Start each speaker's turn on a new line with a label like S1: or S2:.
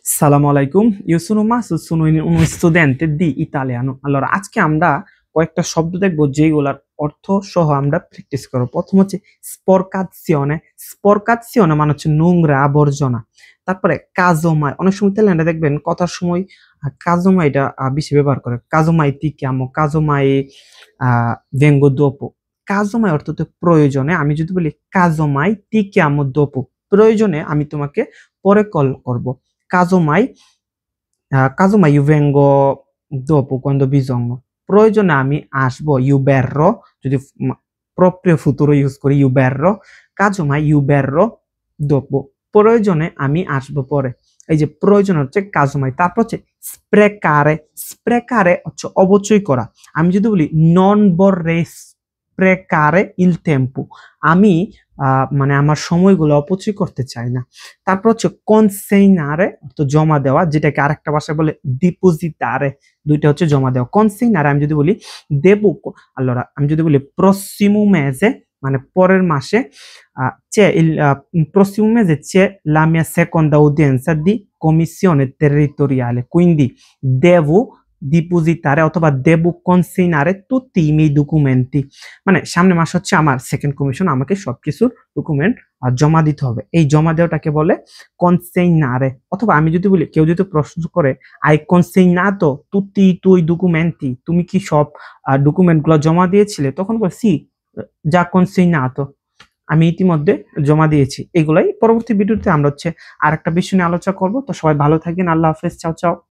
S1: Assalamu alaikum, io sono Masu, sono uno studente di italiano. Allora, আজকে আমরা কয়েকটা শব্দ দেখবো যেগুলোর অর্থ সহ আমরা প্র্যাকটিস করব। প্রথম হচ্ছে স্পরকাজিone, স্পরকাজিone মানে হচ্ছে নোংরা আবর্জনা। তারপরে casomai, অনেক সময় ইতালিয়ানরা দেখবেন কথার সময় casomai এটা বেশি ব্যবহার করে। casomai ti chiamo, casomai vengo dopo। casomai অর্থ হচ্ছে প্রয়োজনে। আমি যদি বলি casomai ti chiamo dopo, প্রয়োজনে আমি তোমাকে পরে কল করব। Casomai, casomai io vengo dopo quando ho bisogno. প্রয়োজনে আমি আসবো, io verrò, যদি proprio futuro use করি io verrò, casomai io verrò dopo, প্রয়োজনে আমি আসবো পরে। এই যে প্রয়োজন হচ্ছে casomai। তারপর হচ্ছে sprecare, sprecare হচ্ছে অপচয় করা। আমি যদি বলি non vorrei sprecare il tempo, আমি মানে আমার সময়গুলো অপচয় করতে চাই না। তারপর হচ্ছে কনসেইনারে তো জমা দেওয়া, যেটাকে আরেকটা ভাষায় বলে ডিপোজিটারে, দুইটা হচ্ছে জমা দেওয়া। কনসেইনারে আমি যদি বলি দেবো, allora আমি যদি বলি prossimo mese মানে পরের মাসে c'è il prossimo mese c'è la mia seconda udienza di commissione territoriale, quindi devo ডিপোজিটারে অথবা দেবো কনসেইনারে tutti i miei documenti, মানে সামনে মাস হচ্ছে আমার সেকেন্ড কমিশন, আমাকে সবকিছুর ডকুমেন্ট জমা দিতে হবে। এই জমা দেওয়াটাকে বলে কনসেইনারে। অথবা আমি যদি বলি, কেউ যদি প্রশ্ন করে I consegnato tutti i tuoi documenti, তুমি কি সব ডকুমেন্টগুলো জমা দিয়েছিলে, তখন বল সি già consegnato, আমি ইতিমধ্যে জমা দিয়েছি। এগুলাই পরবর্তী ভিডিওতে আমরা হচ্ছে আরেকটা বিষয় নিয়ে আলোচনা করব। তো সবাই ভালো থাকবেন, আল্লাহ হাফেজ, চাও চাও।